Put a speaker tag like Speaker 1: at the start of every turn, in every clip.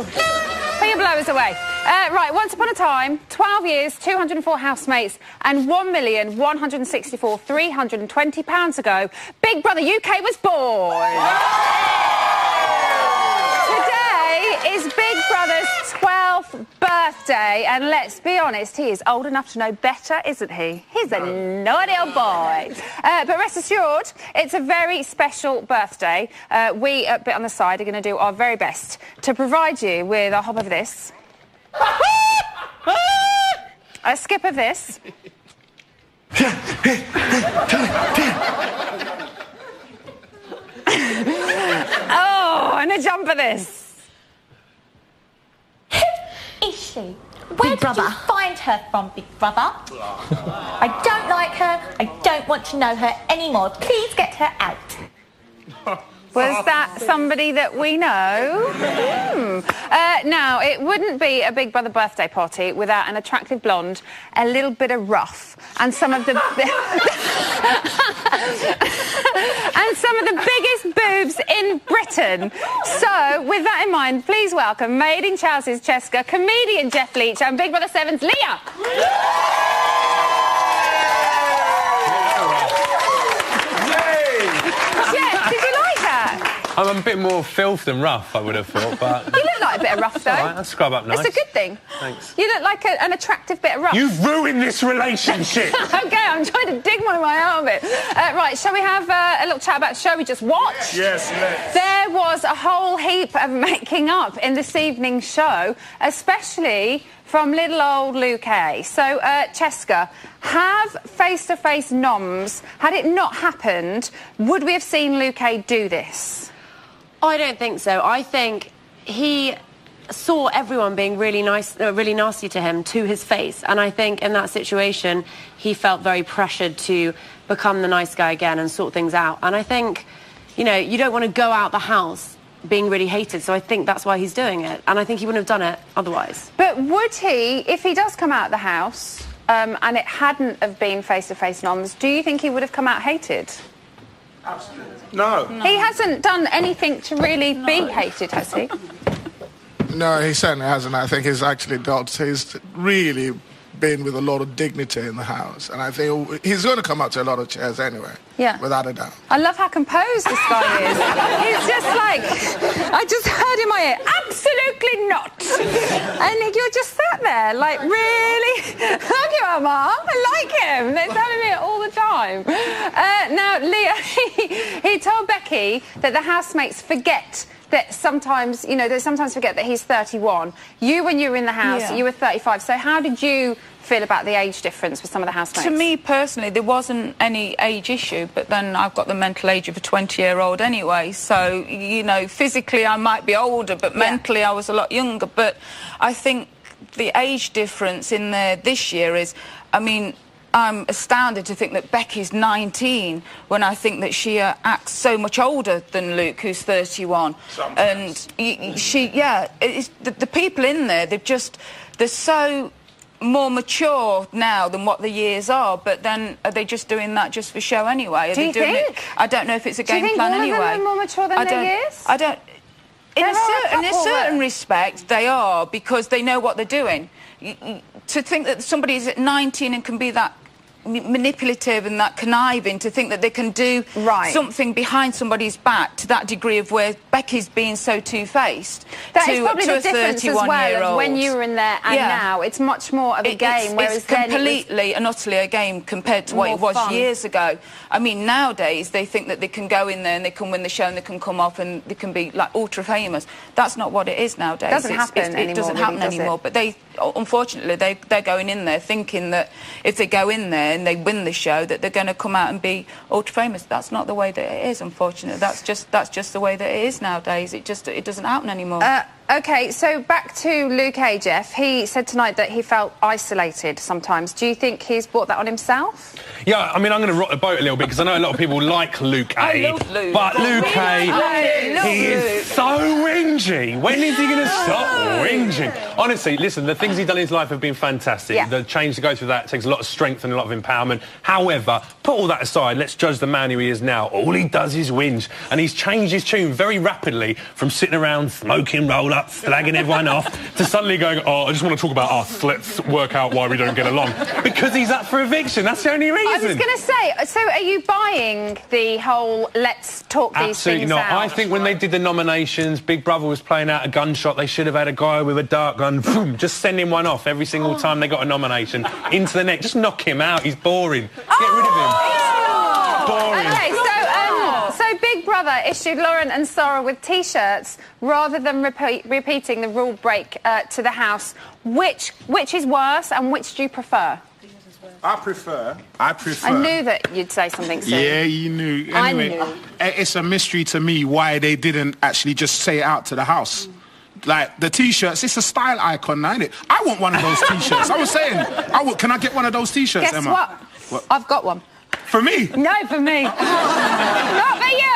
Speaker 1: Put your blowers away. Right, once upon a time, 12 years, 204 housemates, and £1,164,320 ago, Big Brother UK was born. Today is Big Brother's 12th birthday, and let's be honest, he is old enough to know better, isn't he? He's a naughty old boy. But rest assured, it's a very special birthday. We at Bit on the Side are going to do our very best to provide you with a hop of this, a skip of this, oh, and a jump of this.
Speaker 2: Is she? Where did you find her from, Big Brother? I don't like her. I don't want to know her anymore. Please get her out.
Speaker 1: Was that somebody that we know? Now, it wouldn't be a Big Brother birthday party without an attractive blonde, a little bit of rough, and some of the biggest boobs in Britain. So, with that in mind, please welcome Made in Chelsea's Cheska, comedian Jeff Leach, and Big Brother 7's Leah.
Speaker 3: I'm a bit more filth than rough, I would have thought, but...
Speaker 1: You look like a bit of rough, though.
Speaker 3: All right, I'll scrub up nice.
Speaker 1: It's a good thing.
Speaker 3: Thanks.
Speaker 1: You look like an attractive bit of rough.
Speaker 3: You've ruined this relationship!
Speaker 1: OK, I'm trying to dig my way out of it. Right, shall we have a little chat about the show we just watched?
Speaker 4: Yes, let's.
Speaker 1: There was a whole heap of making up in this evening's show, especially from little old Luke A. So, Cheska, have face-to-face noms, had it not happened, would we have seen Luke A do this?
Speaker 5: I don't think so. I think he saw everyone being really nice, really nasty to him, to his face. And I think in that situation, he felt very pressured to become the nice guy again and sort things out. And I think, you know, you don't want to go out the house being really hated. So I think that's why he's doing it. And I think he wouldn't have done it otherwise.
Speaker 1: But would he, if he does come out of the house and it hadn't have been face-to-face noms, do you think he would have come out hated?
Speaker 4: Absolutely. No.
Speaker 1: He hasn't done anything to really be hated, has he?
Speaker 6: No, he certainly hasn't. I think he's really been with a lot of dignity in the house. And I think he's going to come up to a lot of chairs anyway. Yeah. Without a doubt.
Speaker 1: I love how composed this guy is. He's just like, I just heard in my ear, absolutely not. And you're just sat there, like, really? Look at him, Mum. I like him. They're telling me it all the time. Now, Leah, he told Becky that the housemates forget that sometimes, you know, they sometimes forget that he's 31. You, when you were in the house, you were 35. So how did you feel about the age difference with some of the housemates?
Speaker 7: To me, personally, there wasn't any age issue, but then I've got the mental age of a 20-year-old anyway. So, you know, physically I might be older, but mentally I was a lot younger. But I think the age difference in there this year is, I mean, I'm astounded to think that Becky's 19 when I think that she acts so much older than Luke, who's 31. Sometimes. And the people in there, they're so more mature now than what the years are, but then are they just doing that just for show anyway?
Speaker 1: Do you think?
Speaker 7: I don't know if it's a game plan anyway.
Speaker 1: Do you think all of them are more mature than their years?
Speaker 7: I don't... In a certain respect, they are, because they know what they're doing. To think that somebody is at 19 and can be that manipulative and that conniving, to think that they can do something behind somebody's back to that degree of where Becky's being so two-faced
Speaker 1: that is probably the difference as well of when you were in there and now. It's much more of a game, whereas
Speaker 7: it's completely and utterly a game compared to what it was years ago. I mean, nowadays they think that they can go in there and they can win the show and they can come off and they can be like ultra famous. That's not what it is nowadays.
Speaker 1: It doesn't happen anymore.
Speaker 7: It doesn't happen anymore. But they, unfortunately, they're going in there thinking that if they go in there and they win the show, that they're going to come out and be ultra famous. That's not the way that it is, unfortunately. That's just the way that it is nowadays. It doesn't happen anymore.
Speaker 1: OK, so back to Luke A, Jeff. He said tonight that he felt isolated sometimes. Do you think he's brought that on himself?
Speaker 3: Yeah, I mean, I'm going to rock the boat a little bit because I know a lot of people like Luke A.
Speaker 7: I love Luke.
Speaker 3: But Luke A, he is so whingy. When is he going to stop whinging? Honestly, listen, the things he's done in his life have been fantastic.
Speaker 1: Yeah.
Speaker 3: The change to go through that takes a lot of strength and a lot of empowerment. However, put all that aside, let's judge the man who he is now. All he does is whinge. And he's changed his tune very rapidly from sitting around smoking roll nuts, slagging everyone off, to suddenly going, oh, I just want to talk about us, let's work out why we don't get along. Because he's up for eviction, that's the only reason.
Speaker 1: I was going to say, so are you buying the whole let's talk these
Speaker 3: Absolutely
Speaker 1: things
Speaker 3: not.
Speaker 1: out?
Speaker 3: I think when they did the nominations, Big Brother was playing out a gunshot, they should have had a guy with a dart gun, boom, just sending one off every single time they got a nomination into the neck. Just knock him out, he's boring. Get rid of him. Boring.
Speaker 1: Okay, so Big Brother issued Lauren and Sarah with T-shirts rather than repeating the rule break to the house. Which is worse and which do you prefer?
Speaker 4: I prefer.
Speaker 1: I knew that you'd say something soon.
Speaker 8: Yeah, you knew. Anyway,
Speaker 1: I knew.
Speaker 8: It's a mystery to me why they didn't actually just say it out to the house. Like, the T-shirts, it's a style icon, ain't it? I want one of those T-shirts. I was saying, can I get one of those T-shirts,
Speaker 1: Guess
Speaker 8: Emma?
Speaker 1: what? I've got one.
Speaker 8: For me?
Speaker 1: No, for me. Not for you.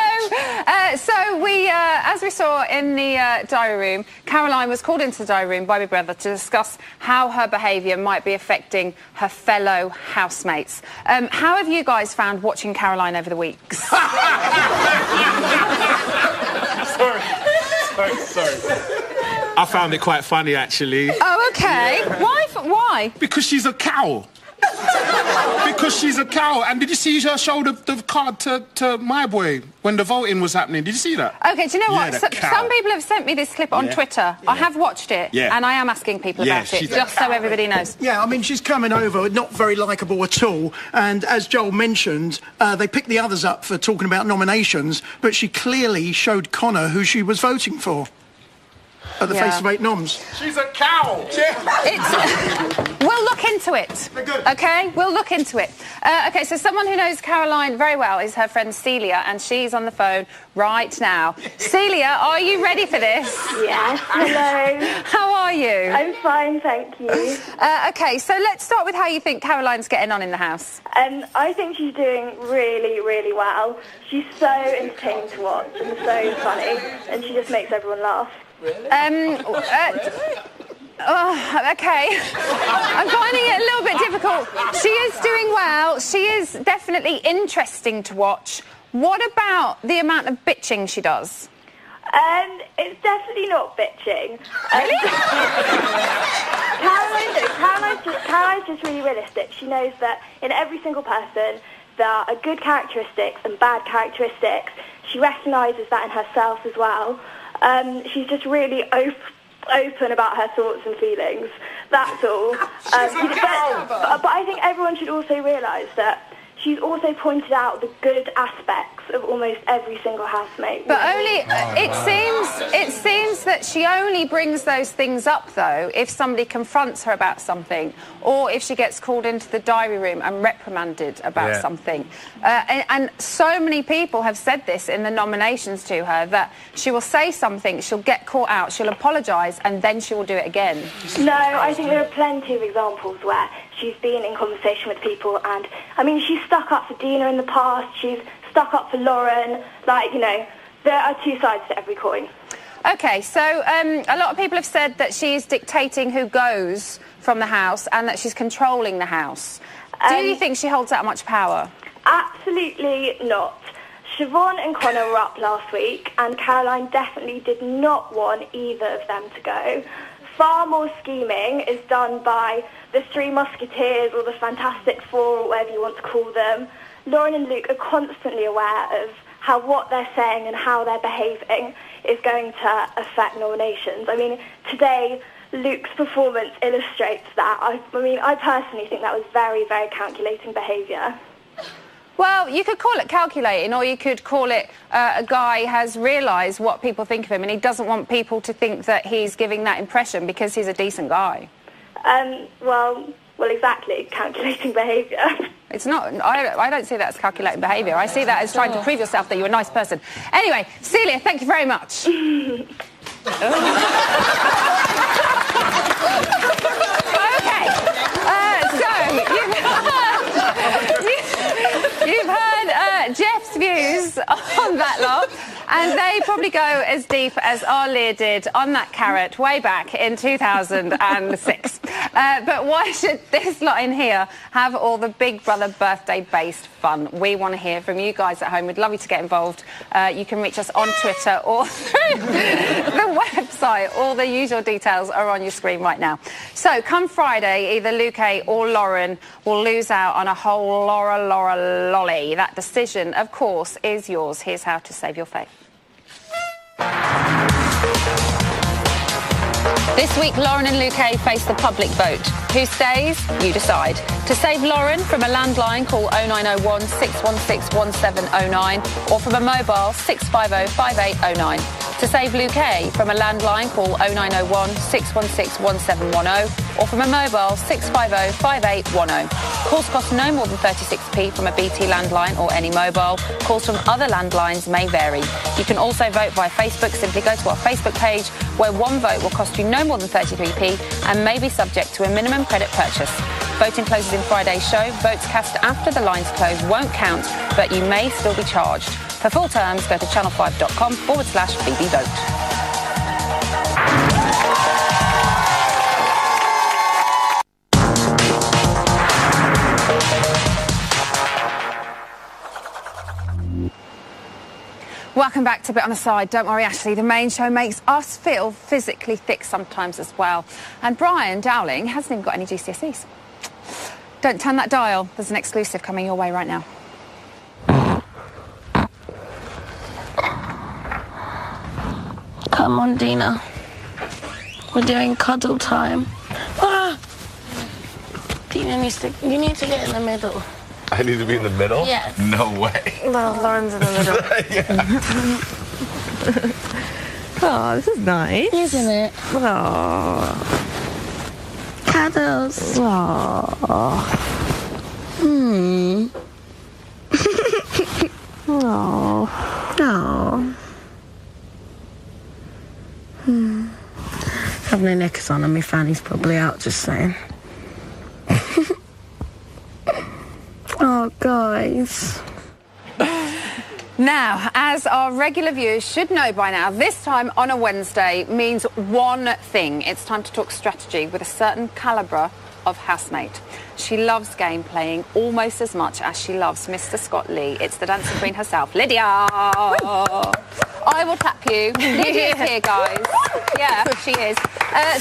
Speaker 1: So we, as we saw in the diary room, Caroline was called into the diary room by Big Brother to discuss how her behaviour might be affecting her fellow housemates. How have you guys found watching Caroline over the weeks?
Speaker 8: Sorry. I found it quite funny, actually.
Speaker 1: Oh, OK. Why?
Speaker 8: Because she's a cow. Because she's a cow. And did you see her show the card to my boy when the voting was happening? Did you see that?
Speaker 1: OK, do you know what? Some people have sent me this clip on Twitter. I have watched it, and I am asking people about it, just so everybody knows.
Speaker 9: Yeah, I mean, she's coming over, not very likeable at all. And as Joel mentioned, they picked the others up for talking about nominations, but she clearly showed Connor who she was voting for. At the face of 8 noms.
Speaker 4: She's a cow.
Speaker 1: We'll look into it. OK? We'll look into it. OK, so someone who knows Caroline very well is her friend Celia, and she's on the phone right now. Celia, are you ready for this?
Speaker 10: Yes, hello.
Speaker 1: How are you?
Speaker 10: I'm fine, thank you.
Speaker 1: OK, so let's start with how you think Caroline's getting on in the house.
Speaker 10: I think she's doing really, really well. She's so entertaining to watch and so funny, and she just makes everyone laugh.
Speaker 1: OK. I'm finding it a little bit difficult. She is doing well. She is definitely interesting to watch. What about the amount of bitching she does?
Speaker 10: It's definitely not bitching.
Speaker 1: Really?
Speaker 10: Caroline's just really realistic. She knows that in every single person there are good characteristics and bad characteristics. She recognises that in herself as well. She's just really open about her thoughts and feelings. That's all. But I think everyone should also realise that she's also pointed out the good aspects of almost every single housemate.
Speaker 1: But it seems that she only brings those things up, though, if somebody confronts her about something, or if she gets called into the diary room and reprimanded about something. And so many people have said this in the nominations to her, that she will say something, she'll get caught out, she'll apologise, and then she will do it again.
Speaker 10: No, I think there are plenty of examples where she's been in conversation with people, and, I mean, she's stuck up for Dina in the past, she's stuck up for Lauren. Like, you know, there are two sides to every coin.
Speaker 1: OK, so a lot of people have said that she's dictating who goes from the house and that she's controlling the house. Do you think she holds that much power?
Speaker 10: Absolutely not. Siobhan and Connor were up last week, and Caroline definitely did not want either of them to go. Far more scheming is done by the Three Musketeers or the Fantastic Four, or whatever you want to call them. Lauren and Luke are constantly aware of how what they're saying and how they're behaving is going to affect nominations. I mean, today, Luke's performance illustrates that. I personally think that was very, very calculating behaviour.
Speaker 1: Well, you could call it calculating, or you could call it a guy has realised what people think of him and he doesn't want people to think that he's giving that impression because he's a decent guy.
Speaker 10: Well, exactly, calculating behaviour.
Speaker 1: It's not, I don't see that as calculating behaviour. I see that as trying to prove yourself that you're a nice person. Anyway, Celia, thank you very much. OK. So, you've heard Jeff's views on that lot, and they probably go as deep as our Lear did on that carrot way back in 2006. But why should this lot in here have all the Big Brother birthday-based fun? We want to hear from you guys at home. We'd love you to get involved. You can reach us on Twitter or through the website. All the usual details are on your screen right now. So come Friday, either Luque or Lauren will lose out on a whole Laura lolly. That decision, of course, is yours. Here's how to save your faith. This week, Lauren and Luque face the public vote. Who stays? You decide. To save Lauren from a landline, call 0901 616 1709 or from a mobile 650 5809. To save Luque from a landline, call 0901 616 1710 or from a mobile 650 5810. Calls cost no more than 36p from a BT landline or any mobile. Calls from other landlines may vary. You can also vote via Facebook. Simply go to our Facebook page, where one vote will cost you no more than 33p and may be subject to a minimum credit purchase. Voting closes in Friday's show. Votes cast after the lines close won't count, but you may still be charged. For full terms, go to channel5.com/BBVote. Welcome back to Bit on the Side. Don't worry, Ashley, the main show makes us feel physically thick sometimes as well. And Brian Dowling hasn't even got any GCSEs. Don't turn that dial. There's an exclusive coming your way right now.
Speaker 11: Come on, Dina. We're doing cuddle time. Ah! Dina you need to get in the middle.
Speaker 12: I need to be in the middle?
Speaker 11: Yes.
Speaker 12: No way.
Speaker 11: Well, Lauren's in the middle.
Speaker 13: Oh, this is nice.
Speaker 11: Isn't it?
Speaker 13: Oh.
Speaker 11: Cuddles.
Speaker 13: Oh.
Speaker 11: Hmm.
Speaker 13: Oh.
Speaker 11: Oh. Hmm. Have no knickers on and my fanny's probably out, just saying. Oh, guys.
Speaker 1: Now, as our regular viewers should know by now, this time on a Wednesday means one thing. It's time to talk strategy with a certain calibre of housemate. She loves game playing almost as much as she loves Mr. Scott Lee. It's the dancing queen herself, Lydia. I will tap you. Lydia's here, guys. Yeah, she is.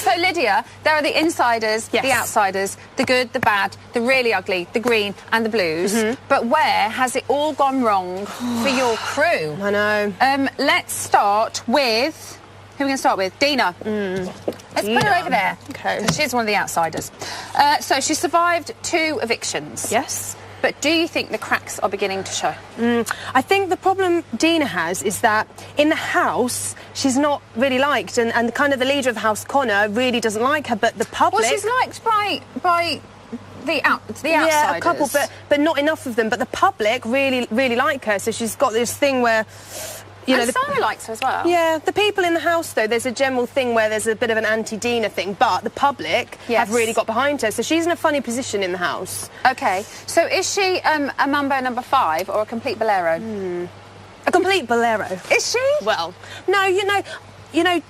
Speaker 1: So, Lydia, there are the insiders, the outsiders, the good, the bad, the really ugly, the green and the blues. But where has it all gone wrong for your crew?
Speaker 14: I know.
Speaker 1: Let's start with... Who are we going to start with? Dina. Let's put her over there.
Speaker 14: Okay.
Speaker 1: She's one of the outsiders. So she survived 2 evictions.
Speaker 14: Yes.
Speaker 1: But do you think the cracks are beginning to show?
Speaker 14: I think the problem Dina has is that in the house, she's not really liked. And kind of the leader of the house, Connor, really doesn't like her. But the public...
Speaker 1: Well, she's liked by the outsiders.
Speaker 14: Yeah, a couple, but not enough of them. But the public really, really like her. So she's got this thing where...
Speaker 1: You know, Sarah likes her as well.
Speaker 14: Yeah, the people in the house, though, there's a general thing where there's a bit of an anti-Dina thing, but the public have really got behind her, so she's in a funny position in the house.
Speaker 1: OK, so is she a Mambo number 5 or a complete bolero?
Speaker 14: A complete bolero.
Speaker 1: Is she?
Speaker 14: Well, no, you know, I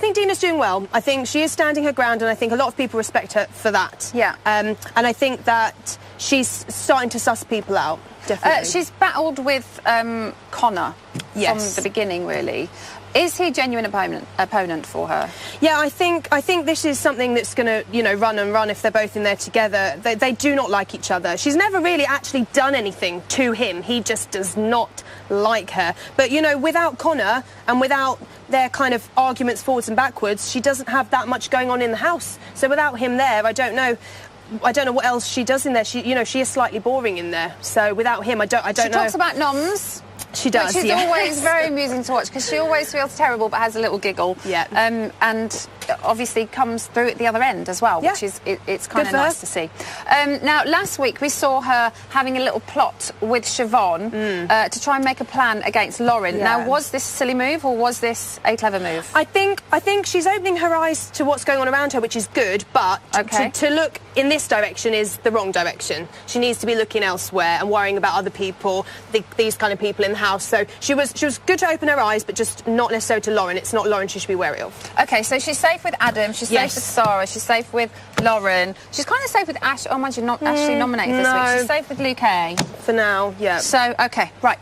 Speaker 14: think Dina's doing well. I think she is standing her ground, and I think a lot of people respect her for that.
Speaker 1: Yeah.
Speaker 14: And I think that she's starting to suss people out. Definitely.
Speaker 1: She's battled with Connor from the beginning, really. Is he a genuine opponent for her?
Speaker 14: Yeah, I think this is something that's going to, run and run if they're both in there together. They do not like each other. She's never really actually done anything to him. He just does not like her. But, without Connor and without their kind of arguments forwards and backwards, she doesn't have that much going on in the house. So without him there, I don't know what else she does in there. She is slightly boring in there. So without him, I don't know.
Speaker 1: She talks about noms.
Speaker 14: She does,
Speaker 1: which is always very amusing to watch because she always feels terrible but has a little giggle.
Speaker 14: Yeah.
Speaker 1: And obviously comes through at the other end as well, which is it's kind of nice to see. Now, last week we saw her having a little plot with Siobhan to try and make a plan against Lauren.
Speaker 14: Yeah.
Speaker 1: Now, was this a silly move or was this a clever move?
Speaker 14: I think she's opening her eyes to what's going on around her, which is good, but to look in this direction is the wrong direction. She needs to be looking elsewhere and worrying about other people, these kind of people in the house. So she was good to open her eyes, but just not necessarily to Lauren. It's not Lauren she should be wary of.
Speaker 1: OK, so she's saying safe with Adam, she's safe with Sarah, she's safe with Lauren. She's kind of safe with Ash. Oh, mind you, not Ashley nominated this week. She's safe with Luke A.
Speaker 14: For now, yeah.
Speaker 1: So, OK, right.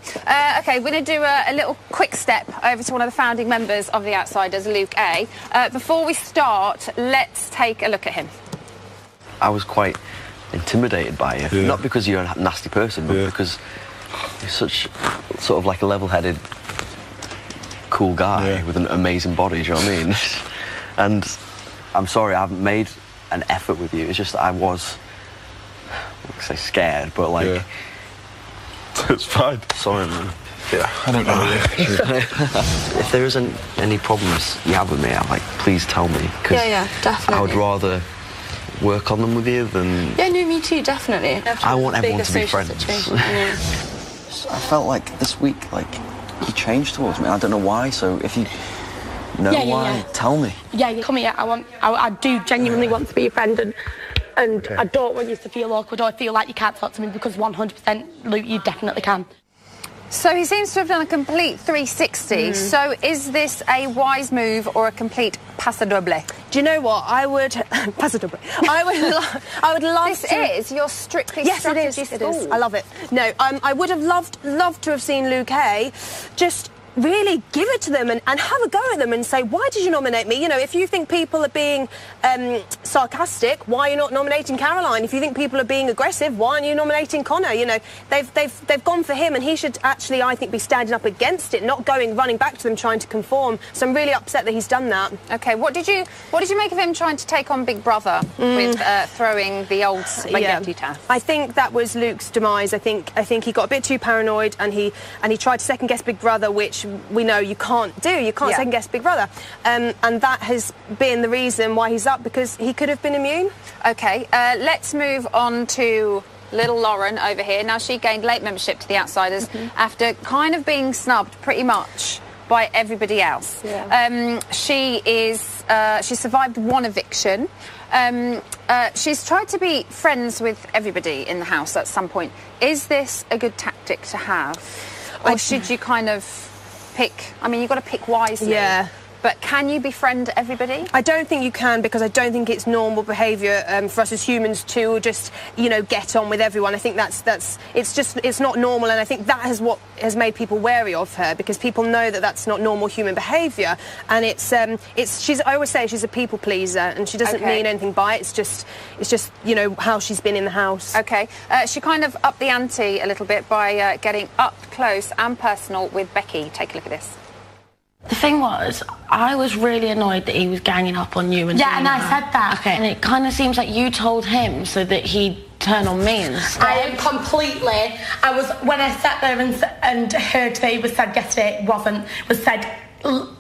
Speaker 1: OK, we're going to do a little quick step over to one of the founding members of The Outsiders, Luke A. Before we start, let's take a look at him.
Speaker 15: I was quite intimidated by you. Not because you're a nasty person, but because you're such sort of like a level-headed, cool guy with an amazing body, do you know what I mean? And I'm sorry, I haven't made an effort with you. It's just that I was, I wouldn't say scared, but like...
Speaker 12: It's fine.
Speaker 15: Sorry, man.
Speaker 12: Yeah, I don't know.
Speaker 15: If there isn't any problems you have with me, please tell me.
Speaker 11: Yeah, definitely.
Speaker 15: I would rather work on them with you than...
Speaker 11: Yeah, no, me too, definitely.
Speaker 15: I want everyone to be friends.
Speaker 11: Yeah.
Speaker 15: I felt like this week, he changed towards me. I don't know why, so if you know why, tell me.
Speaker 11: Yeah, come here. I do genuinely want to be your friend, and I don't want you to feel awkward or feel like you can't talk to me, because 100%, Luke, you definitely can.
Speaker 1: So he seems to have done a complete 360. So is this a wise move or a complete paso doble?
Speaker 14: Do you know what? I would... paso doble. I would love
Speaker 1: this
Speaker 14: to...
Speaker 1: is your Strictly
Speaker 14: Yes,
Speaker 1: Strategy
Speaker 14: it
Speaker 1: school.
Speaker 14: is. I love it. No, I would have loved to have seen Luke A just really give it to them and have a go at them and say, why did you nominate me? You know, if you think people are being sarcastic, why are you not nominating Caroline? If you think people are being aggressive, why aren't you nominating Connor? You know, they've gone for him, and he should actually, I think, be standing up against it, not running back to them trying to conform. So I'm really upset that he's done that.
Speaker 1: OK, what did you make of him trying to take on Big Brother with throwing the old spaghetti task?
Speaker 14: I think that was Luke's demise. I think he got a bit too paranoid, and he tried to second guess Big Brother, which we know you can't do. You can't second guess Big Brother, and that has been the reason why he's up, because he could have been immune.
Speaker 1: OK, let's move on to little Lauren over here. Now, she gained late membership to The Outsiders after kind of being snubbed pretty much by everybody else. She survived one eviction. She's tried to be friends with everybody in the house at some point. Is this a good tactic to have, or should you kind of pick? I mean, you've got to pick wisely. Yeah. But can you befriend everybody?
Speaker 14: I don't think you can, because I don't think it's normal behaviour for us as humans to just, get on with everyone. I think it's not normal, and I think that is what has made people wary of her, because people know that that's not normal human behaviour, and I always say she's a people pleaser, and she doesn't mean anything by it. It's just how she's been in the house.
Speaker 1: Okay, she kind of upped the ante a little bit by getting up close and personal with Becky. Take a look at this.
Speaker 11: The thing was, I was really annoyed that he was ganging up on you. And I said that. Okay. And it kind of seems like you told him so that he'd turn on me instead.
Speaker 2: I am completely... When I sat there and heard that it was said yesterday, was said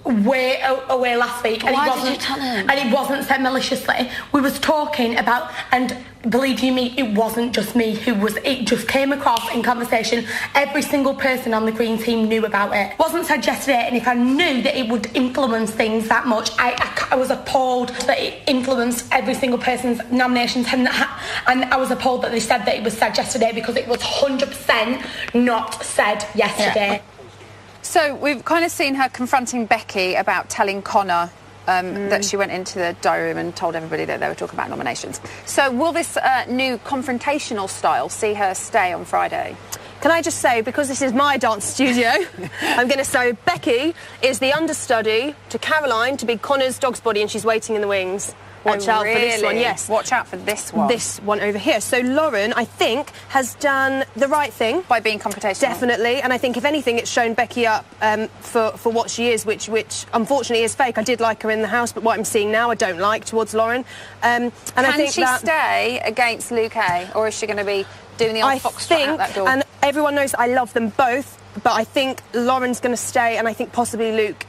Speaker 2: way away last week. And
Speaker 11: Why did you tell him?
Speaker 2: And it wasn't said maliciously. We was talking about... And believe you me, it wasn't just me it just came across in conversation. Every single person on the Green team knew about it. It wasn't said yesterday, and if I knew that it would influence things that much, I was appalled that it influenced every single person's nominations, and I was appalled that they said that it was said yesterday, because it was 100% not said yesterday.
Speaker 1: Yeah. So we've kind of seen her confronting Becky about telling Connor that she went into the diary room and told everybody that they were talking about nominations. So will this new confrontational style see her stay on Friday?
Speaker 14: Can I just say, because this is my dance studio, I'm going to say Becky is the understudy to Caroline to be Connor's dog's body, and she's waiting in the wings. Watch out for this one, yes.
Speaker 1: Watch out for this one.
Speaker 14: This one over here. So Lauren, I think, has done the right thing.
Speaker 1: By being confrontational.
Speaker 14: Definitely. And I think, if anything, it's shown Becky up for what she is, which unfortunately is fake. I did like her in the house, but what I'm seeing now I don't like towards Lauren.
Speaker 1: Can she stay against Luke A, or is she going to be doing the old foxtrot out that door?
Speaker 14: And everyone knows I love them both, but I think Lauren's going to stay, and I think possibly Luke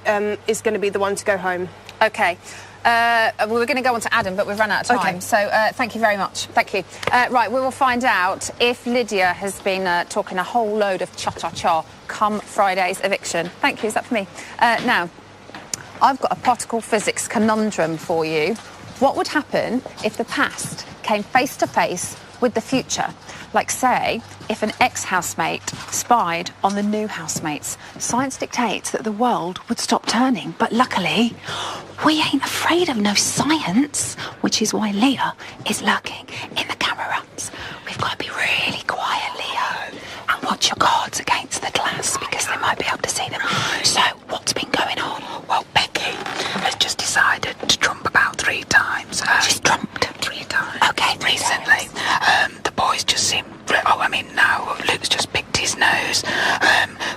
Speaker 14: is going to be the one to go home.
Speaker 1: OK. We're going to go on to Adam, but we've run out of time. Okay. So thank you very much. Thank you. Right, we will find out if Lydia has been talking a whole load of cha-cha-cha come Friday's eviction. Thank you. Is that for me? Now, I've got a particle physics conundrum for you. What would happen if the past came face-to-face with the future. Like, say, if an ex-housemate spied on the new housemates. Science dictates that the world would stop turning, but luckily, we ain't afraid of no science, which is why Leah is lurking in the camera runs. We've got to be really quiet, Leo, and watch your cards against the glass, because they might be able to see them. So, what's been going on?
Speaker 16: Well, Becky has just decided to trump about 3 times.
Speaker 1: She's trumped?
Speaker 16: 3 times.
Speaker 1: Okay,
Speaker 16: recently. The boys just seem... now Luke's just picked his nose.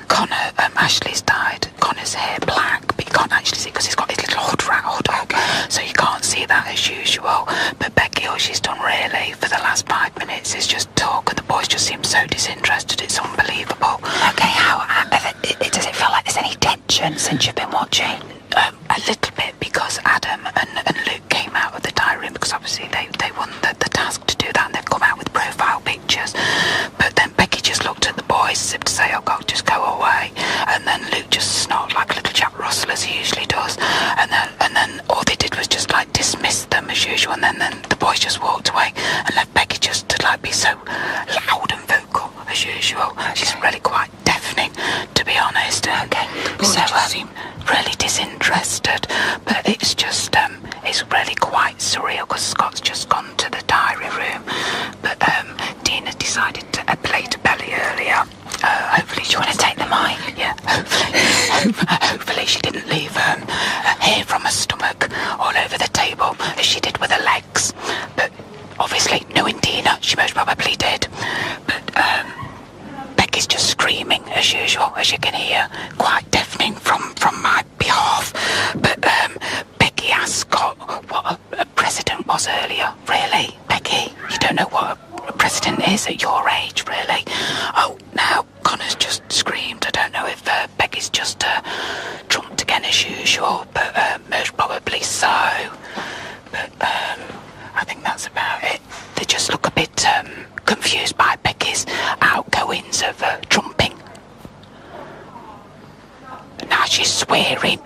Speaker 16: Connor, Ashley's dyed Connor's hair black, but you can't actually see because he's got his little hood on, so you can't see that as usual. But Becky, all she's done really for the last 5 minutes is just talk, and the boys just seem so disinterested, it's unbelievable.
Speaker 1: Okay, does it feel like there's any tension since you've been watching?
Speaker 16: A little bit, because Adam and Luke came out of the diary room, because obviously they won the task to do that, and they've come out with profile pictures. But then Becky just looked at the boys as if to say, oh God, just go away. And then Luke just snarled like a little Jack Russell, as he usually does. And then all they did was just like dismiss them as usual, and then the boys just walked away and left Becky just to like be so loud and vocal as usual. She's really quite deafening, to be honest.
Speaker 1: Okay.
Speaker 16: The boys just seem really disinterested, but it's just it's really quite surreal, because Scott's just gone to the diary room, but Dina decided to play to Belly earlier. Hopefully she...
Speaker 1: want to take the mic?
Speaker 16: Yeah, hopefully she didn't leave hair from her stomach all over the table as she did with her legs, but obviously knowing Dina, she most probably did. But Becky's just screaming as usual, as you can hear, quite deafening from my behalf. But Becky asked Scott what a president was earlier. Really, Becky? You don't know what a president is at your age, really? Oh, now Connor's just screamed. I don't know if Becky's just trumped again as usual, but most probably so. But I think that's about it. They just look a bit confused by Becky's outgoings of trumping. Now she's swearing.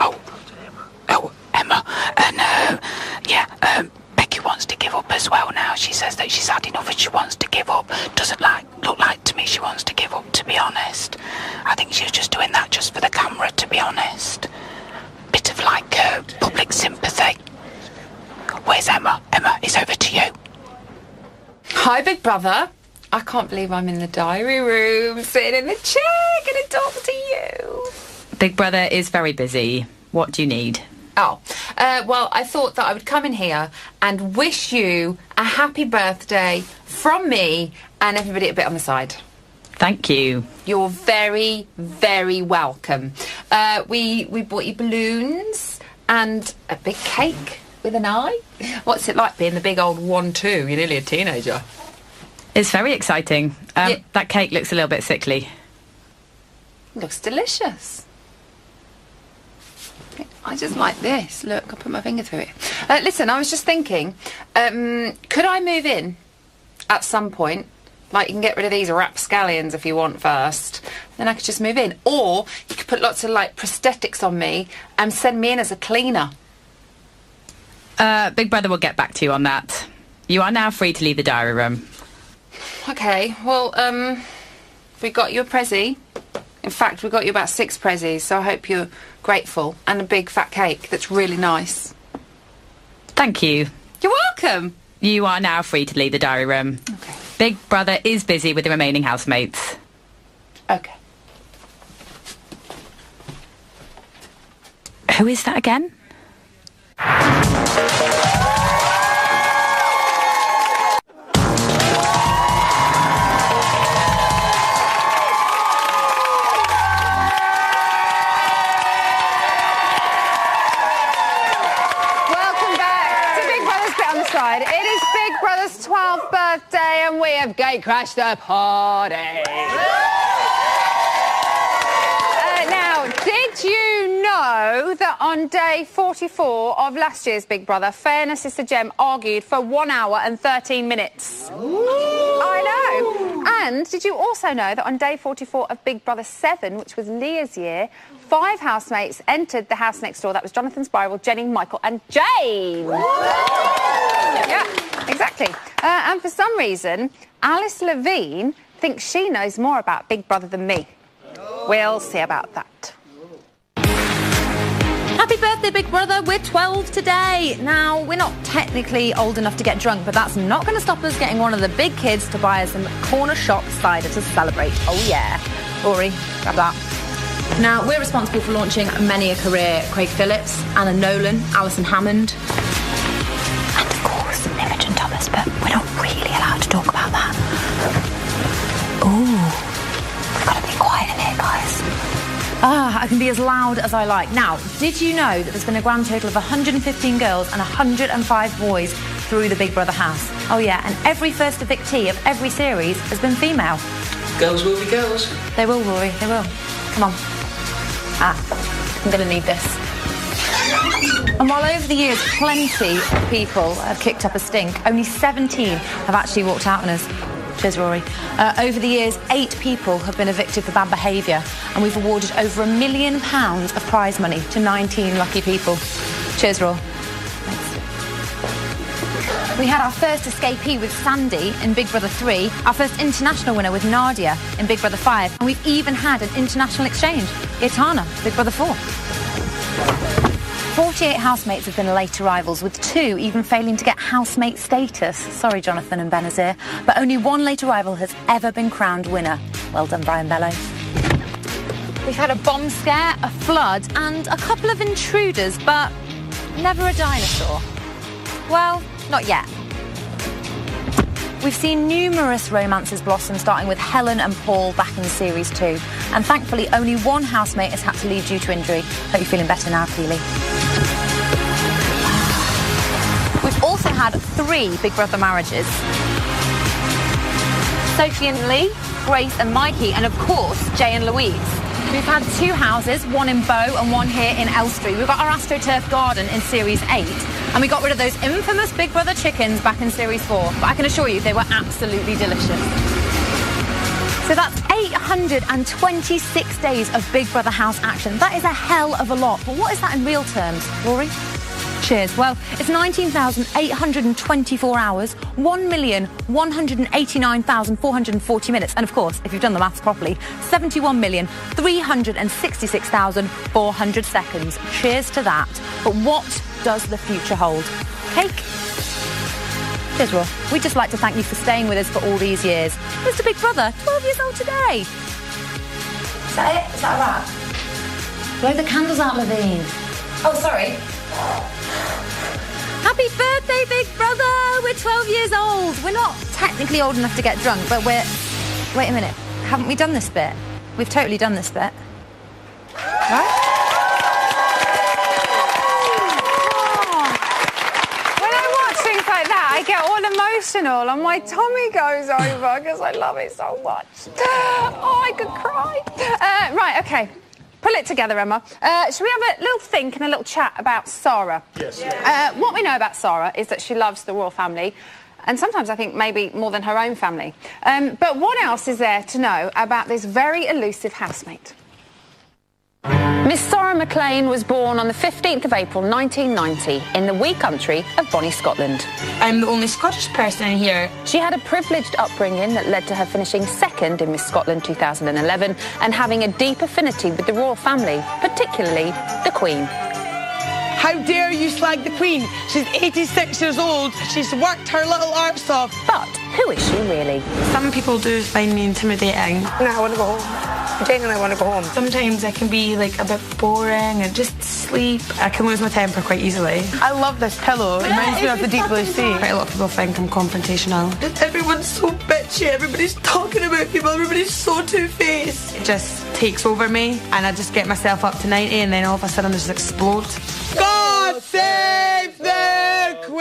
Speaker 16: Oh, Emma. And Becky wants to give up as well now. She says that she's had enough and she wants to give up. Doesn't look like to me she wants to give up, to be honest. I think she was just doing that just for the camera, to be honest. Bit of like public sympathy. Where's Emma? Emma, it's over to you.
Speaker 1: Hi, Big Brother. I can't believe I'm in the diary room, sitting in the chair, going to talk to you.
Speaker 17: Big Brother is very busy. What do you need?
Speaker 1: Oh, well, I thought that I would come in here and wish you a happy birthday from me and everybody a bit on the side.
Speaker 17: Thank you.
Speaker 1: You're very, very welcome. We bought you balloons and a big cake with an eye. What's it like being the big old 1-2? You're nearly a teenager.
Speaker 17: It's very exciting. That cake looks a little bit sickly.
Speaker 1: Looks delicious. I just like this. Look, I put my finger through it. Listen, I was just thinking, could I move in at some point? Like, you can get rid of these rapscallions if you want first. Then I could just move in. Or you could put lots of, like, prosthetics on me and send me in as a cleaner.
Speaker 17: Big Brother will get back to you on that. You are now free to leave the diary room.
Speaker 1: OK, well, we got you a prezzy. In fact, we got you about 6 prezzies, so I hope you're grateful. And a big fat cake that's really nice.
Speaker 17: Thank you.
Speaker 1: You're welcome.
Speaker 17: You are now free to leave the diary room.
Speaker 1: OK.
Speaker 17: Big Brother is busy with the remaining housemates.
Speaker 1: OK.
Speaker 17: Who is that again?
Speaker 1: It is Big Brother's 12th birthday and we have gate crashed the party. Now, did you know that on day 44 of last year's Big Brother, Fair and Sister Jem argued for 1 hour and 13 minutes? Ooh. I know. And did you also know that on day 44 of Big Brother 7, which was Leah's year, 5 housemates entered the house next door. That was Jonathan, Spiral, Jenny, Michael and Jane. Yeah, exactly. And for some reason, Alice Levine thinks she knows more about Big Brother than me. We'll see about that.
Speaker 18: Happy birthday, Big Brother. We're 12 today. Now, we're not technically old enough to get drunk, but that's not going to stop us getting one of the big kids to buy us some corner shop cider to celebrate. Oh, yeah. Rory, grab that. Now, we're responsible for launching many a career. Craig Phillips, Anna Nolan, Alison Hammond.
Speaker 16: And, of course, Imogen Thomas, but we're not really allowed to talk about that. Ooh. We've got to be quiet in here, guys.
Speaker 18: I can be as loud as I like. Now, did you know that there's been a grand total of 115 girls and 105 boys through the Big Brother house? Oh, yeah, and every first evictee of every series has been female.
Speaker 19: Girls will be girls.
Speaker 18: They will, Rory, they will. Come on. I'm going to need this. And while over the years plenty of people have kicked up a stink, only 17 have actually walked out on us. Cheers, Rory. Over the years, 8 people have been evicted for bad behaviour, and we've awarded over £1 million of prize money to 19 lucky people. Cheers, Rory. Thanks. We had our first escapee with Sandy in Big Brother 3, our first international winner with Nadia in Big Brother 5, and we've even had an international exchange, Itana, Big Brother 4. 48 housemates have been late arrivals, with 2 even failing to get housemate status. Sorry, Jonathan and Benazir. But only 1 late arrival has ever been crowned winner. Well done, Brian Bellows. We've had a bomb scare, a flood, and a couple of intruders, but never a dinosaur. Well, not yet. We've seen numerous romances blossom, starting with Helen and Paul back in Series 2. And thankfully, only 1 housemate has had to leave due to injury. Hope you're feeling better now, Keely. We've also had 3 Big Brother marriages. Sophie and Lee, Grace and Mikey, and of course, Jay and Louise. We've had 2 houses, one in Bow and one here in Elstree. We've got our AstroTurf garden in Series 8. And we got rid of those infamous Big Brother chickens back in Series 4. But I can assure you, they were absolutely delicious. So that's 826 days of Big Brother house action. That is a hell of a lot. But what is that in real terms, Rory? Cheers. Well, it's 19,824 hours, 1,189,440 minutes. And of course, if you've done the maths properly, 71,366,400 seconds. Cheers to that. But what does the future hold? Cake? Cheers, Roy. We'd just like to thank you for staying with us for all these years. Mr. Big Brother, 12 years old today. Is that it? Is that a wrap? Blow the candles out, Levine. Oh, sorry. Happy birthday, Big Brother! We're 12 years old. We're not technically old enough to get drunk, but we're... Wait a minute. Haven't we done this bit? We've totally done this bit. Right?
Speaker 1: When I watch things like that, I get all emotional and my tummy goes over because I love it so much. Oh, I could cry. Right, okay. Pull it together, Emma. Should we have a little think and a little chat about Sarah?
Speaker 4: Yes.
Speaker 1: What we know about Sarah is that she loves the royal family, and sometimes I think maybe more than her own family. But what else is there to know about this very elusive housemate? Miss Sarah McLean was born on the 15th of April 1990 in the wee country of Bonnie, Scotland.
Speaker 2: I'm the only Scottish person in here.
Speaker 1: She had a privileged upbringing that led to her finishing second in Miss Scotland 2011 and having a deep affinity with the royal family, particularly the Queen.
Speaker 20: How dare you slag the Queen? She's 86 years old. She's worked her little arse off.
Speaker 1: But who is she really?
Speaker 2: Some people do find me intimidating.
Speaker 20: No, I want to go home. Jane and I want to go home.
Speaker 2: Sometimes I can be like a bit boring and just sleep. I can lose my temper quite easily.
Speaker 20: I love this pillow. It reminds me of the deep blue sea.
Speaker 2: Quite a lot of people think I'm confrontational.
Speaker 20: Everyone's so bitchy. Everybody's talking about people. Everybody's so two-faced.
Speaker 2: It just takes over me and I just get myself up to 90 and then all of a sudden I just explode.
Speaker 20: God save the Queen!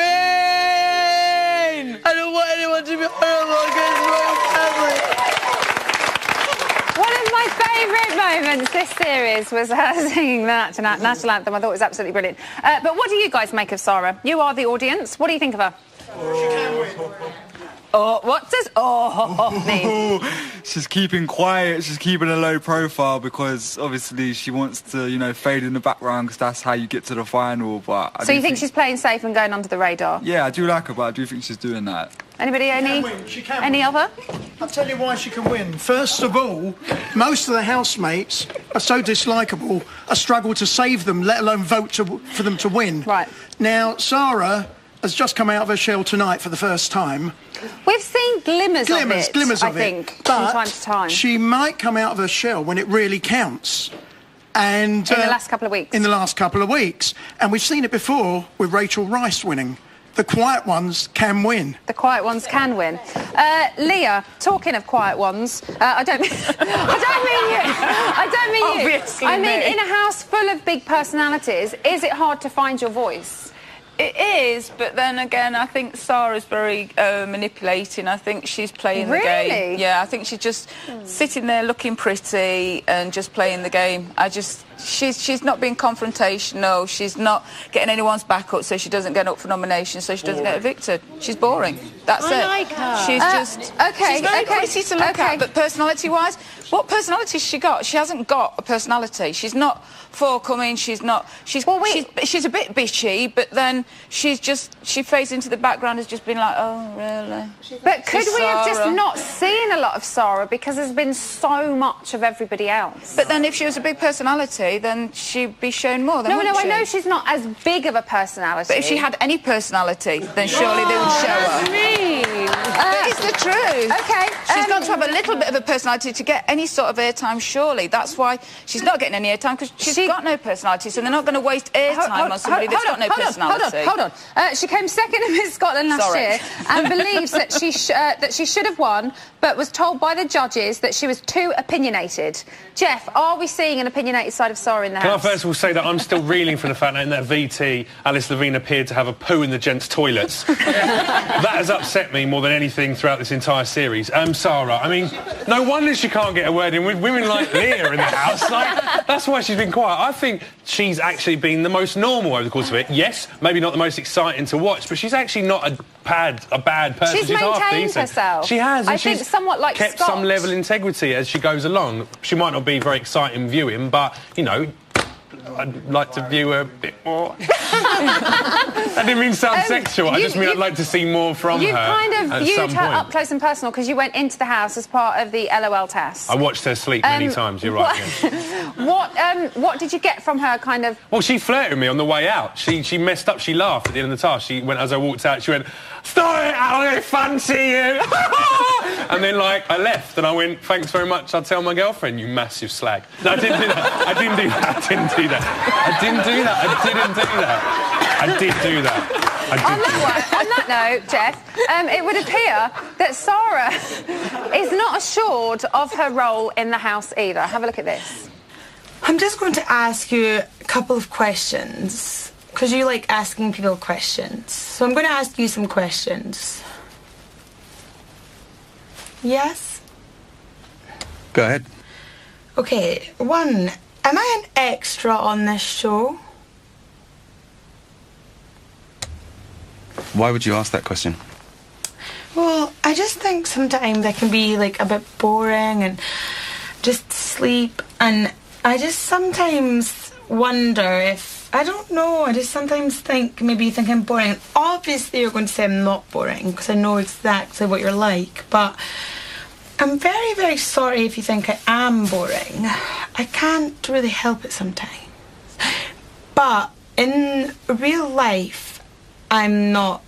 Speaker 20: I don't want anyone to be horrible against royal family.
Speaker 1: One of my favourite moments this series was her singing the national anthem. I thought it was absolutely brilliant. But what do you guys make of Sarah? You are the audience. What do you think of her? Oh, what does mean?
Speaker 21: She's keeping quiet, she's keeping a low profile because obviously she wants to, you know, fade in the background because that's how you get to the final. But
Speaker 1: So you think she's playing safe and going under the radar?
Speaker 21: Yeah, I do like her, but I do think she's doing that.
Speaker 1: Anybody,
Speaker 9: She can
Speaker 1: any
Speaker 9: win.
Speaker 1: other?
Speaker 9: I'll tell you why she can win. First of all, most of the housemates are so dislikable, I struggle to save them, let alone vote for them to win.
Speaker 1: Right.
Speaker 9: Now, Sarah has just come out of her shell tonight for the first time.
Speaker 1: We've seen glimmers of it,
Speaker 9: glimmers of
Speaker 1: I think,
Speaker 9: it. But
Speaker 1: from time to time.
Speaker 9: she might come out of her shell when it really counts. And
Speaker 1: in the last couple of weeks.
Speaker 9: In the last couple of weeks. And we've seen it before with Rachel Rice winning. The quiet ones can win.
Speaker 1: The quiet ones can win. Leah, talking of quiet ones, I don't mean you. I don't mean you.
Speaker 7: Obviously
Speaker 1: I mean,
Speaker 7: me.
Speaker 1: in a house full of big personalities, is it hard to find your voice?
Speaker 7: It is, but then again, I think Sarah's very manipulating. I think she's playing the game.
Speaker 1: Really?
Speaker 7: Yeah, I think she's just sitting there looking pretty and just playing the game. She's not being confrontational. She's not getting anyone's back up, so she doesn't get up for nomination, so she doesn't get evicted. She's boring. That's it.
Speaker 5: I like her.
Speaker 7: She's just
Speaker 1: okay.
Speaker 7: She's very pretty to look
Speaker 1: okay.
Speaker 7: at, but personality-wise, what personality has she got? She hasn't got a personality. She's not forthcoming. She's not. She's a bit bitchy, but then she fades into the background as just being like, oh really?
Speaker 1: But could
Speaker 7: She's
Speaker 1: we have just
Speaker 7: Sarah.
Speaker 1: not seen a lot of Sarah because there's been so much of everybody else?
Speaker 7: But then if she was a big personality, then she'd be shown more. Then
Speaker 1: No,
Speaker 7: wouldn't
Speaker 1: I
Speaker 7: she?
Speaker 1: know she's not as big of a personality.
Speaker 7: But if she had any personality, then surely they would show her.
Speaker 1: That's mean.
Speaker 7: It's the truth.
Speaker 1: Okay.
Speaker 7: She's got to have a little bit of a personality to get any sort of airtime, surely. That's why she's not getting any airtime, because she's got no personality, so they're not going to waste airtime on somebody that's got no personality.
Speaker 1: Hold on. She came second in Miss Scotland last
Speaker 7: Sorry.
Speaker 1: year and believes that she should have won, but was told by the judges that she was too opinionated. Jeff, are we seeing an opinionated side of Sarah in the
Speaker 3: Can I
Speaker 1: house?
Speaker 3: first of all say that I'm still reeling from the fact that in that VT, Alice Levine appeared to have a poo in the gents' toilets. That has upset me more than anything throughout this entire series. Sarah, I mean, no wonder she can't get a word in with women like Leah in the house. Like, that's why she's been quiet. I think she's actually been the most normal over the course of it. Yes, maybe not the most exciting to watch, but she's actually not a bad person.
Speaker 1: She's
Speaker 3: half
Speaker 1: maintained
Speaker 3: decent.
Speaker 1: herself.
Speaker 3: She has. And
Speaker 1: I think
Speaker 3: she's
Speaker 1: somewhat like
Speaker 3: kept
Speaker 1: Scott.
Speaker 3: some level of integrity as she goes along. She might not be very exciting viewing, but, you know, I'd like to view her a bit more. That didn't mean sound sexual. I just mean I'd like to see more from her.
Speaker 1: You've kind of
Speaker 3: at
Speaker 1: viewed
Speaker 3: some
Speaker 1: her
Speaker 3: point.
Speaker 1: up close and personal because you went into the house as part of the LOL test.
Speaker 3: I watched her sleep many times, you're right. Yeah.
Speaker 1: What did you get from her, kind of?
Speaker 3: Well, she flirted with me on the way out. She messed up. She laughed at the end of the task. She went, as I walked out, she went, "Stop it, I fancy you." And then, like, I left and I went, "Thanks very much, I'll tell my girlfriend, you massive slag." No, I didn't do that. I didn't do that. I didn't do that. I didn't do that. I didn't do that. I did do that.
Speaker 1: On that note, Jeff, it would appear that Sarah is not assured of her role in the house either. Have a look at this.
Speaker 2: I'm just going to ask you a couple of questions, because you like asking people questions. So I'm going to ask you some questions. Yes?
Speaker 21: Go ahead.
Speaker 2: Okay, one, am I an extra on this show?
Speaker 12: Why would you ask that question?
Speaker 2: Well, I just think sometimes I can be, like, a bit boring and just sleep, and I just sometimes wonder if, I don't know, I just sometimes think, maybe you think I'm boring. Obviously you're going to say I'm not boring, because I know exactly what you're like, but I'm very, very sorry if you think I am boring. I can't really help it sometimes. But in real life, I'm not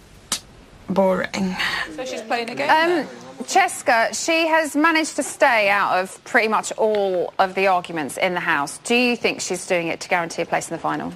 Speaker 2: boring.
Speaker 7: So she's playing a game.
Speaker 1: Cheska, she has managed to stay out of pretty much all of the arguments in the house. Do you think she's doing it to guarantee a place in the final?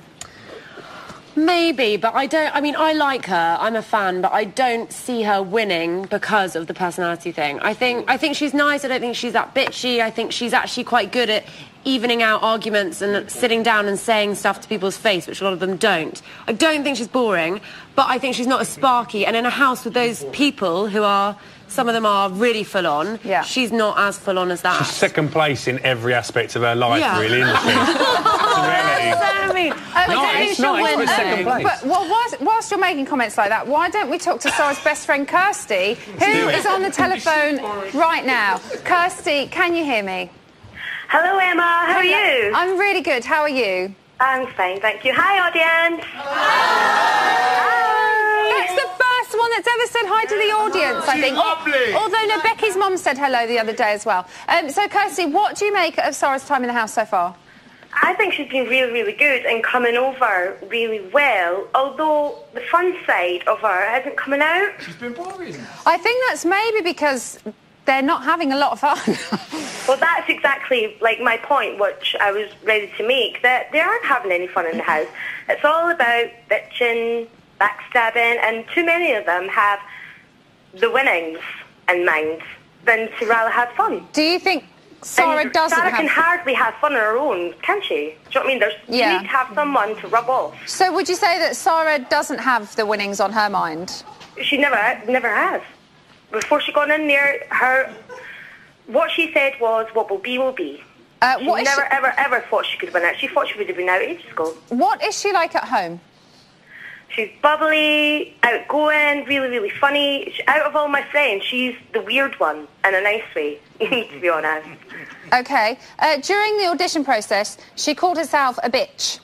Speaker 5: Maybe, but I don't. I mean, I like her. I'm a fan, but I don't see her winning because of the personality thing. I think she's nice. I don't think she's that bitchy. I think she's actually quite good at evening out arguments and sitting down and saying stuff to people's face, which a lot of them don't. I don't think she's boring, but I think she's not as sparky. And in a house with those people who are, some of them are really full on, she's not as full on as that.
Speaker 3: She's second place in every aspect of her life,
Speaker 5: Yeah.
Speaker 3: really, isn't she? It's a reality.
Speaker 1: so mean.
Speaker 3: Nice, nice. Second place.
Speaker 1: But whilst you're making comments like that, why don't we talk to Sora's best friend Kirsty, who is on the telephone right now? Kirsty, can you hear me?
Speaker 6: Hello, Emma. How are you?
Speaker 1: I'm really good. How are you?
Speaker 6: I'm fine, thank you. Hi, audience.
Speaker 1: That's the first one that's ever said hi to the audience, I think.
Speaker 4: Lovely.
Speaker 1: Although, no, Becky's mum said hello the other day as well. So, Kirsty, what do you make of Sora's time in the house so far?
Speaker 6: I think she's been really, really good and coming over really well, although the fun side of her isn't coming out.
Speaker 4: She's been boring.
Speaker 1: I think that's maybe because they're not having a lot of fun.
Speaker 6: Well, that's exactly like my point, which I was ready to make, that they aren't having any fun in the house. It's all about bitching, backstabbing, and too many of them have the winnings in mind than to rather have fun.
Speaker 1: Do you think Sora doesn't
Speaker 6: Sarah
Speaker 1: have...
Speaker 6: can hardly have fun on her own, can she? Do you know what I mean? You need to have someone to rub off.
Speaker 1: So would you say that Sora doesn't have the winnings on her mind?
Speaker 6: She never has. Before she got in there, what she said was, what will be, will be. She never, ever thought she could win it. She thought she would have been out ages ago.
Speaker 1: What is she like at home?
Speaker 6: She's bubbly, outgoing, really, really funny. Out of all my friends, she's the weird one, in a nice way, to be honest.
Speaker 1: OK. During the audition process, she called herself a bitch.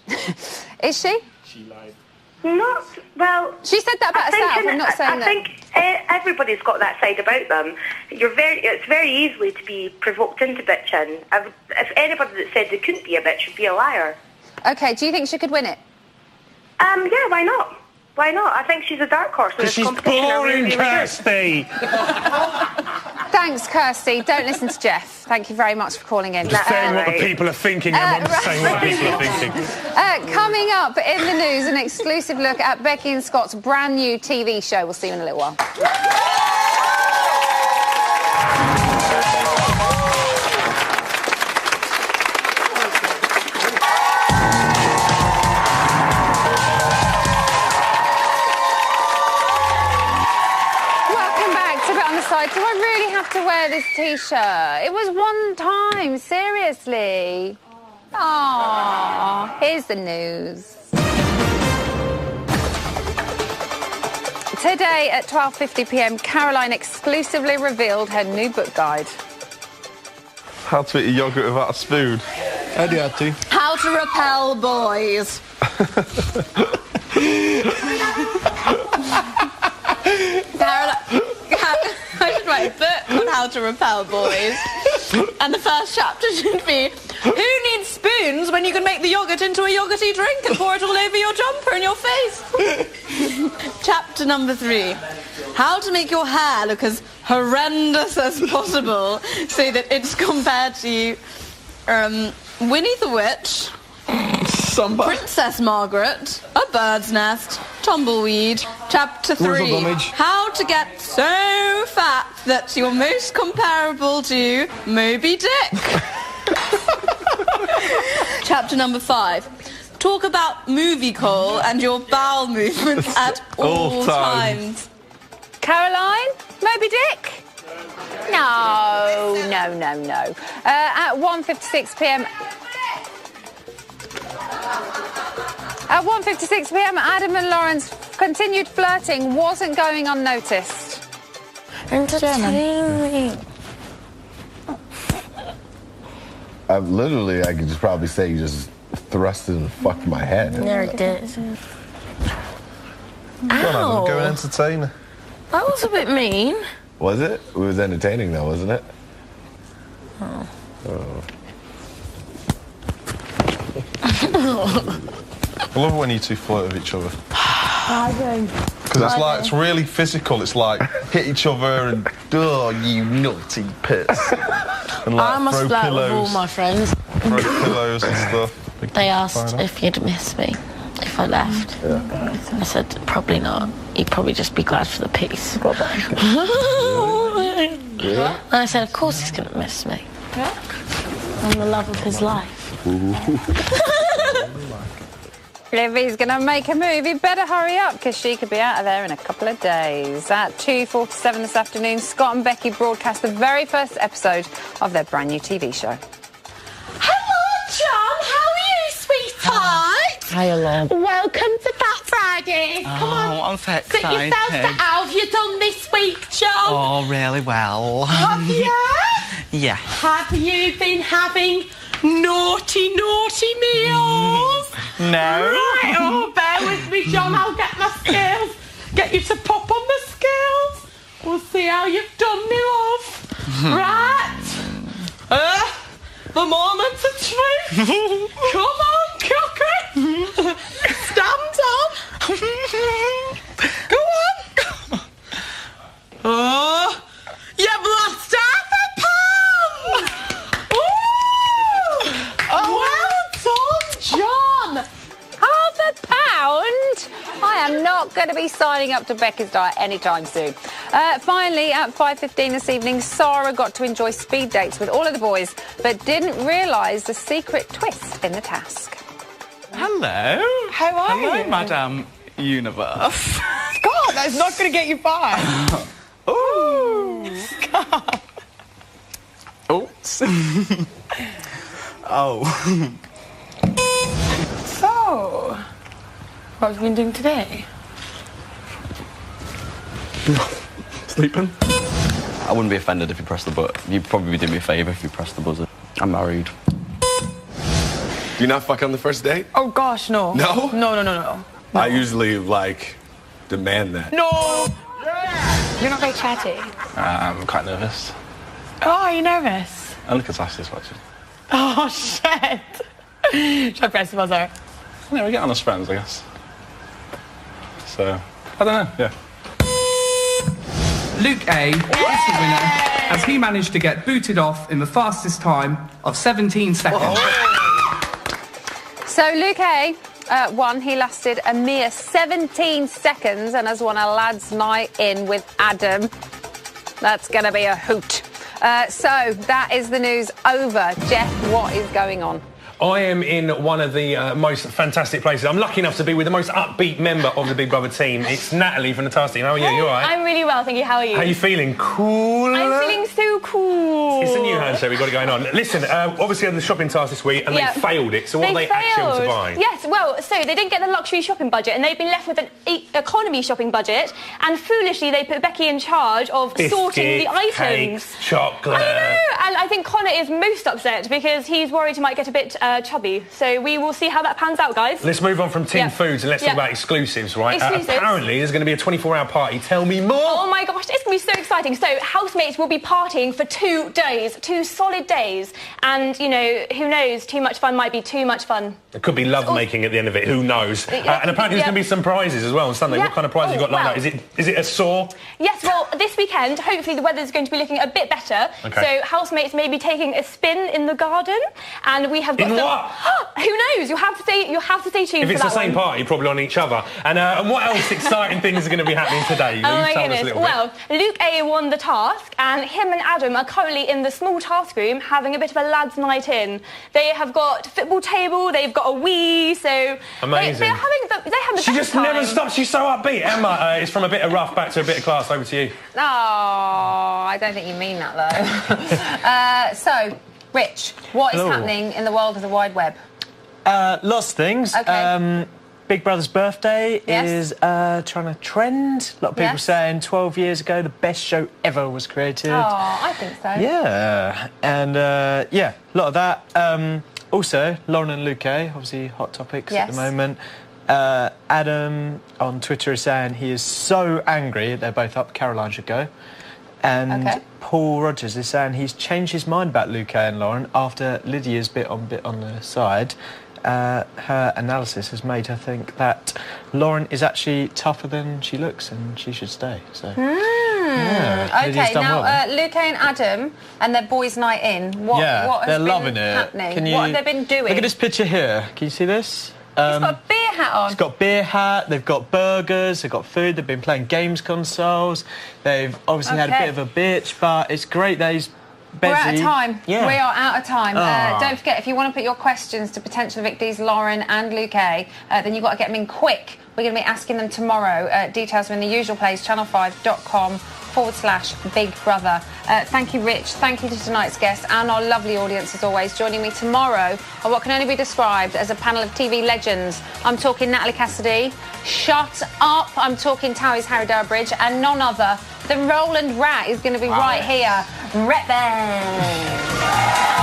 Speaker 1: Is she?
Speaker 6: She lied. Not, well...
Speaker 1: She said that about herself, I'm not saying that.
Speaker 6: I think everybody's got that side about them. It's very easily to be provoked into bitching. If anybody that said they couldn't be a bitch would be a liar.
Speaker 1: OK, do you think she could win it?
Speaker 6: Yeah, why not? Why not? I think she's a dark horse.
Speaker 3: Because she's boring, Kirsty.
Speaker 1: Thanks, Kirsty. Don't listen to Jeff. Thank you very much for calling in.
Speaker 3: Just saying what the people are thinking. I'm just saying what the people are thinking.
Speaker 1: Coming up in the news, an exclusive look at Becky and Scott's brand new TV show. We'll see you in a little while. Do I really have to wear this T-shirt? It was one time, seriously. Aww. Here's the news. Today at 12:50 p.m, Caroline exclusively revealed her new book guide.
Speaker 12: How to eat a yoghurt without a spoon.
Speaker 22: How do you have to? How to repel boys. I should write a book on how to repel boys. And the first chapter should be, who needs spoons when you can make the yoghurt into a yoghurty drink and pour it all over your jumper and your face? Chapter number 3, how to make your hair look as horrendous as possible so that it's compared to Winnie the Witch, Princess Margaret, A Bird's Nest, Tumbleweed. Chapter 3, how to get so fat that you're most comparable to Moby Dick. Chapter number 5, talk about movie call and your bowel movements at all times.
Speaker 1: Caroline, Moby Dick? No. At 1:56 p.m. At 1:56 p.m, Adam and Lauren's continued flirting wasn't going unnoticed.
Speaker 11: Entertaining.
Speaker 23: Literally, I could just probably say you just thrusted and fucked my head.
Speaker 11: There it is.
Speaker 12: Go on, Adam, go and entertain her.
Speaker 11: That was a bit mean.
Speaker 23: Was it? It was entertaining though, wasn't it?
Speaker 11: Oh.
Speaker 12: I love it when you two flirt with each other.
Speaker 11: I do.
Speaker 12: Because it's really physical. It's like hit each other and you naughty pits. And like
Speaker 11: I must flirt with all my friends.
Speaker 12: Throw pillows and stuff.
Speaker 11: They asked if you'd miss me if I left. Yeah. I said probably not. You'd probably just be glad for the peace.
Speaker 23: Yeah.
Speaker 11: And I said, of course he's going to miss me. Yeah. I'm the love of his life.
Speaker 1: If he's going to make a move, he better hurry up, because she could be out of there in a couple of days. At 2:47 this afternoon, Scott and Becky broadcast the very first episode of their brand new TV show.
Speaker 22: Hello, John. How are you, sweetheart?
Speaker 8: Hi, Lon.
Speaker 2: Welcome to Fat Friday. Come on.
Speaker 8: I'm so
Speaker 2: Sit
Speaker 8: excited.
Speaker 2: yourself down. How have you done this week, John?
Speaker 8: Oh, really well.
Speaker 2: Have you?
Speaker 8: Yeah.
Speaker 2: Have you been having naughty meals?
Speaker 8: No.
Speaker 2: Right, oh, bear with me, John. I'll get my scales. Get you to pop on the scales. We'll see how you've done, me love. Right. The moment of truth. Come on, Cocker. Stand on. Go on. Oh, you've lost half a pound. Ooh. Well done, John.
Speaker 1: Half a pound? I am not going to be signing up to Becky's diet anytime soon. Finally, at 5:15 this evening, Sarah got to enjoy speed dates with all of the boys, but didn't realise the secret twist in the task.
Speaker 8: Hello.
Speaker 22: How are you?
Speaker 8: Hello, Madame Universe.
Speaker 22: God, that's not going to get you fired.
Speaker 8: Ooh. Oops. Oh.
Speaker 2: So, what have you been doing today?
Speaker 15: Sleeping. I wouldn't be offended if you pressed the button. You'd probably do me a favour if you pressed the buzzer. I'm married.
Speaker 23: Do you not fuck on the first date?
Speaker 22: Oh, gosh, no.
Speaker 23: No?
Speaker 22: No.
Speaker 23: I usually, like, demand that.
Speaker 22: No! You're not very chatty.
Speaker 8: I'm quite nervous.
Speaker 22: Oh, are you nervous?
Speaker 8: I look at Sassie's watching.
Speaker 22: Oh, shit. Should I press the buzzer?
Speaker 8: Yeah, we get on as friends, I guess. So, I don't know, yeah.
Speaker 10: Luke A is the winner as he managed to get booted off in the fastest time of 17 seconds.
Speaker 1: So Luke A won. He lasted a mere 17 seconds and has won a lads' night in with Adam. That's going to be a hoot. So that is the news over. Jeff, what is going on?
Speaker 3: I am in one of the most fantastic places. I'm lucky enough to be with the most upbeat member of the Big Brother team. It's Natalie from the task team. How are you? You all right?
Speaker 22: I'm really well, thank you. How are you?
Speaker 3: How are you feeling? Cool?
Speaker 22: I'm feeling so cool.
Speaker 3: It's a new handshake we've got it going on. Listen, obviously I had the shopping task this week and they failed it. So what are they actually able to buy?
Speaker 22: Yes, well, so they didn't get the luxury shopping budget and they've been left with an economy shopping budget, and foolishly they put Becky in charge of sorting the items.
Speaker 3: Cakes, chocolate.
Speaker 22: I know, and I think Connor is most upset because he's worried he might get a bit chubby. So we will see how that pans out, guys.
Speaker 3: Let's move on from tin foods and let's talk about exclusives, right?
Speaker 22: Exclusives.
Speaker 3: Apparently there's going to be a 24-hour party. Tell me more.
Speaker 22: Oh my gosh, it's going to be so exciting. So housemates will be partying for 2 days, 2 solid days. And, you know, who knows, too much fun might be too much fun.
Speaker 3: There could be love-making at the end of it, who knows? And apparently there's going to be some prizes as well on Sunday. What kind of prizes you got lined up? Is it a saw?
Speaker 22: Yes, well, this weekend, hopefully the weather's going to be looking a bit better.
Speaker 3: Okay.
Speaker 22: So housemates may be taking a spin in the garden. And we have got
Speaker 3: In
Speaker 22: some...
Speaker 3: what?
Speaker 22: Who knows? You'll have to stay tuned for that one.
Speaker 3: If it's the same party, probably on each other. And what else exciting things are going to be happening today?
Speaker 22: Oh my goodness. Well, Luke A won the task and him and Adam are currently in the small task room having a bit of a lads' night in. They have got a football table, they've got a Wii, so...
Speaker 3: Amazing.
Speaker 22: They're having the
Speaker 3: She
Speaker 22: best
Speaker 3: just
Speaker 22: time.
Speaker 3: never stops. She's so upbeat. Emma, it's from a bit of rough back to a bit of class. Over to you.
Speaker 1: Oh, I don't think you mean that, though. So, Rich, what is happening in the world of the wide web?
Speaker 13: Lots of things.
Speaker 1: Okay.
Speaker 13: Big Brother's birthday is trying to trend. A lot of people saying 12 years ago the best show ever was created.
Speaker 1: Oh, I think so.
Speaker 13: Yeah, and a lot of that. Also, Lauren and Luke, obviously hot topics at the moment. Adam on Twitter is saying he is so angry they're both up. Caroline should go. And Paul Rogers is saying he's changed his mind about Luke and Lauren after Lydia's bit on the side. Her analysis has made her think that Lauren is actually tougher than she looks and she should stay. So,
Speaker 1: Okay, now Luke and Adam and their boys' night in. What has
Speaker 13: they're
Speaker 1: been
Speaker 13: loving it.
Speaker 1: happening? What have they been doing?
Speaker 13: Look at this picture here. Can you see this?
Speaker 1: He's got a beer hat on.
Speaker 13: He's got beer hat, they've got burgers, they've got food, they've been playing games consoles, they've obviously had a bit of a bitch, but it's great that he's
Speaker 1: We're out of time.
Speaker 13: Yeah.
Speaker 1: We are out of time.
Speaker 13: Oh.
Speaker 1: Don't forget, if you want to put your questions to potential evictees Lauren and Luke A, then you've got to get them in quick. We're going to be asking them tomorrow. Details are in the usual place, channel5.com/Big Brother. Thank you, Rich. Thank you to tonight's guests and our lovely audience, as always. Joining me tomorrow are what can only be described as a panel of TV legends. I'm talking Natalie Cassidy. Shut up. I'm talking Towie's Harry Durbridge, and none other than Roland Rat is going to be right here. Right there.